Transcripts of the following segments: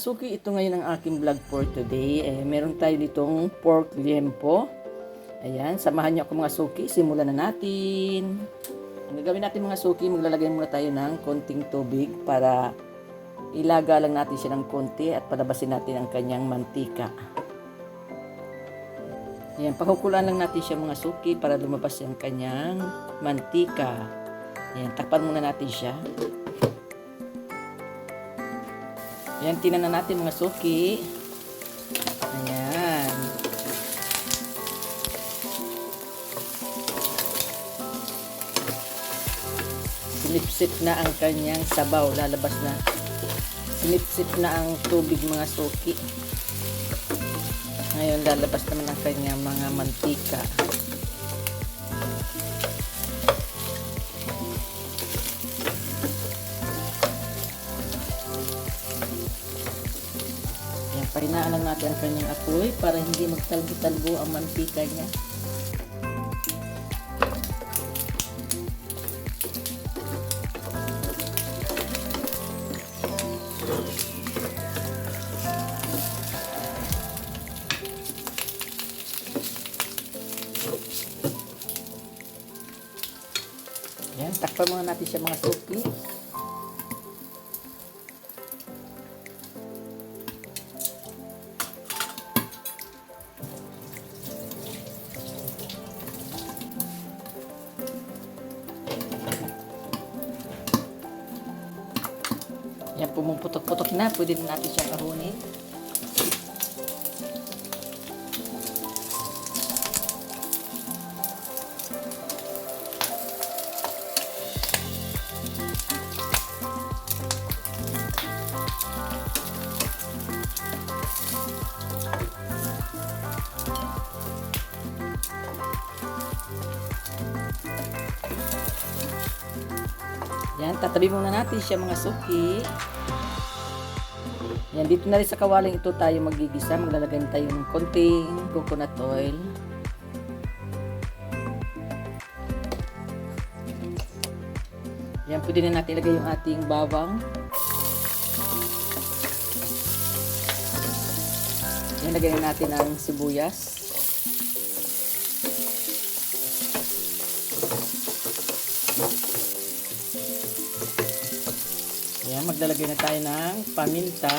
suki, ito ngayon ang aking vlog for today. Meron tayo ditong pork liempo. Ayan, samahan niyo ako mga suki. Simulan na natin. Ang gagawin natin mga suki, maglalagay muna tayo ng konting tubig para ilaga lang natin siya ng konti at palabasin natin ang kanyang mantika. Ayan, pakukulaan lang natin siya mga suki para lumabas ang kanyang mantika. Ayan, takpan muna natin siya. Ayan, tinan na natin mga suki. Ayan. Sinipsip na ang kanyang sabaw. Lalabas na. Sinipsip na ang tubig mga suki. Ngayon, lalabas naman ang kanyang mga mantika. Pahinaan lang natin ang kanyang apoy para hindi magtalbo-talbo ang mantika niya. Yan, takpan muna natin siya mga suki. Yan, pumuputok-putok na. Pwede na natin siyang ahunin. Yan, tatabi muna natin siya mga suki. Yan, dito na rin sa kawaling ito tayo magigisa. Maglalagay tayo ng konting coconut oil. Yan, pwede na natin ilagay yung ating bawang. Yan, lagay na natin ang sibuyas. Yan, maglalagay na tayo ng paminta.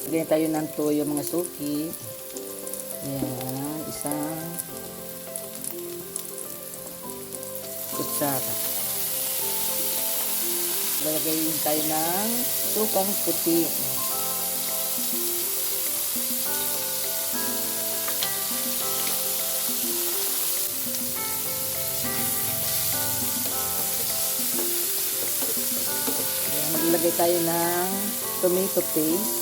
Lagyan tayo ng toyo mga suki. Yan, isang kutsara. Lalagay tayo ng sukang puti. Maglagay tayo ng tomato paste.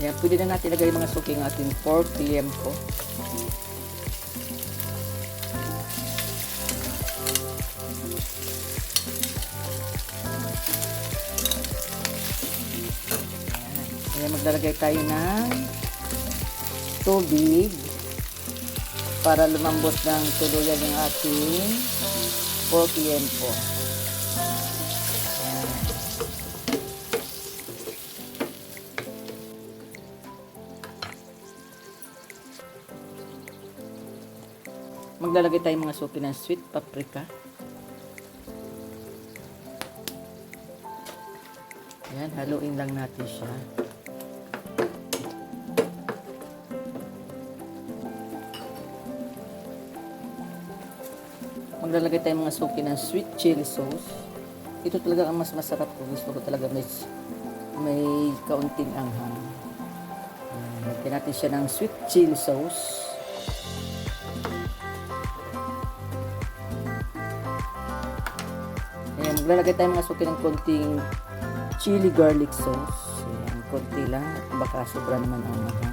Ayan, pwede na natin ilagay mga suki ng ating pork liempo. Ayan, maglalagay tayo ng tubig para lumambot ng tuluyan yung ating pork liempo. Maglalagay tayo mga suki ng sweet paprika. Ayan, haluin lang natin siya. Maglalagay tayo mga suki ng sweet chili sauce. Ito talaga ang mas masarap ko. Gusto ko talaga may kaunting anghang. Lagyan natin siya ng sweet chili sauce. Ayan, maglalagay tayo mga suki ng konting chili garlic sauce. Ayan, konti lang. Baka sobra naman ang mga.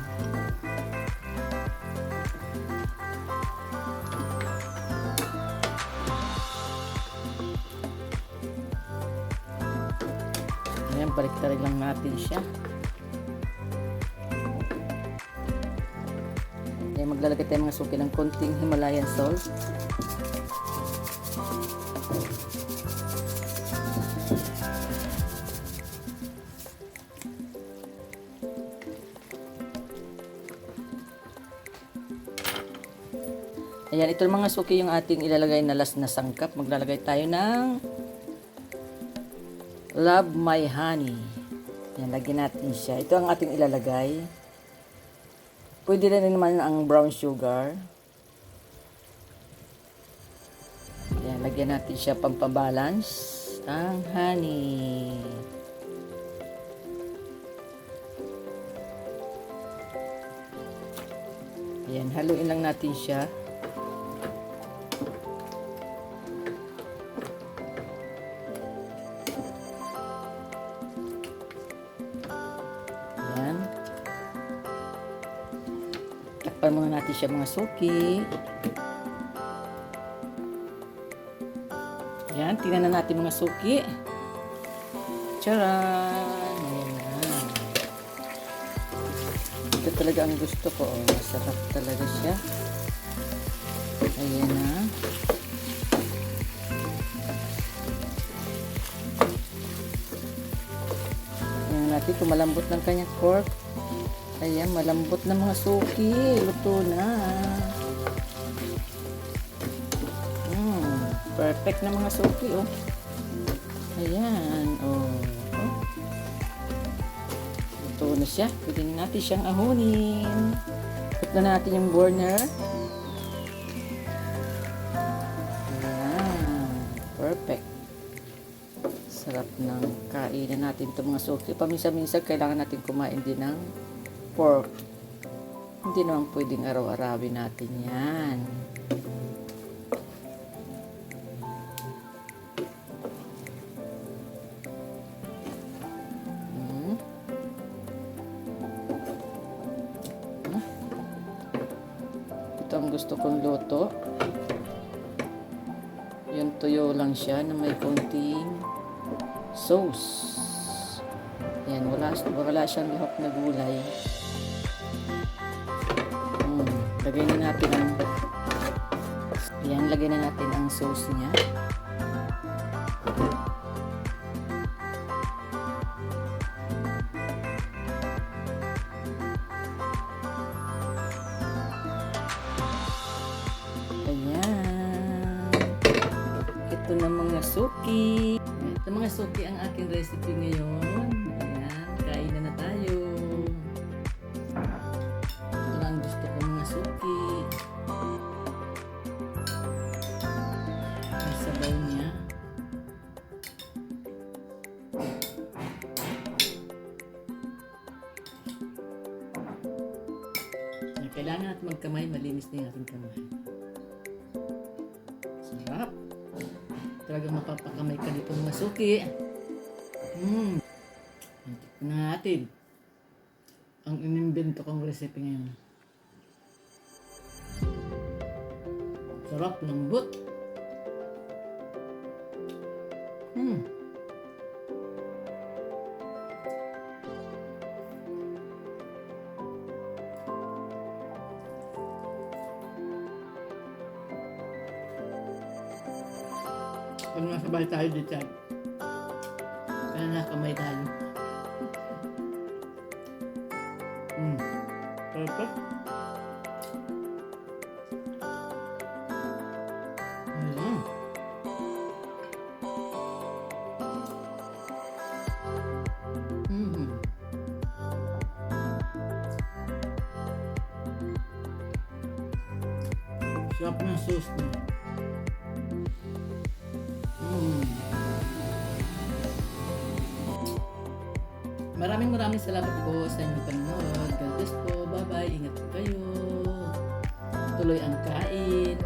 Ayan, balik-tarik lang natin siya. Ayan, maglalagay tayo mga suki ng konting Himalayan salt. Ayan, ito mga suki yung ating ilalagay na last na sangkap. Maglalagay tayo ng Love My Honey. Ayan, lagyan natin siya. Ito ang ating ilalagay. Pwede rin naman ang brown sugar. Ayan, lagyan natin siya pampabalance ang honey. Ayan, haluin lang natin siya. Takpan muna natin siya mga suki. Ayan, tingnan na natin mga suki. Charan! Ayan na. Ito talaga ang gusto ko. Oh, masarap talaga siya. Ayan na. Ayan natin kung malambot ng kanyang pork. Ayan, malambot na mga suki. Luto na. Perfect na mga suki, oh. Ayan, oh. Luto na siya. Pwede na natin siyang ahunin. Put na natin yung burner. Ayan, perfect. Sarap ng kainan natin ito mga suki. Paminsan-minsan kailangan natin kumain din ng pork. Hindi naman pwedeng araw-arawin natin yan. Ito ang gusto kong luto. Yung tuyo lang siya na may konting sauce. Yan, wala siyang lihok na gulay. Lagay na natin ang yan, lagay na natin ang sauce niya. Ayan. Ito na mga suki. Ito mga suki ang aking recipe ngayon. Ayan, kain na tayo. Suki. May sabaw niya. Kailangan natin magkamay, malinis na yung ating kamay. Sarap. Talagang mapapakamay ka dito mga suki. Tignan natin ang inimbento kong recipe ngayon. Sarap, lambot. Pag nasabay tayo dito, kaya nakamay tayo. Perfect. Sarap ng sauce niya. Maraming salamat po sa inyong panonood. God bless po. Bye-bye. Ingat po kayo. Tuloy ang kain.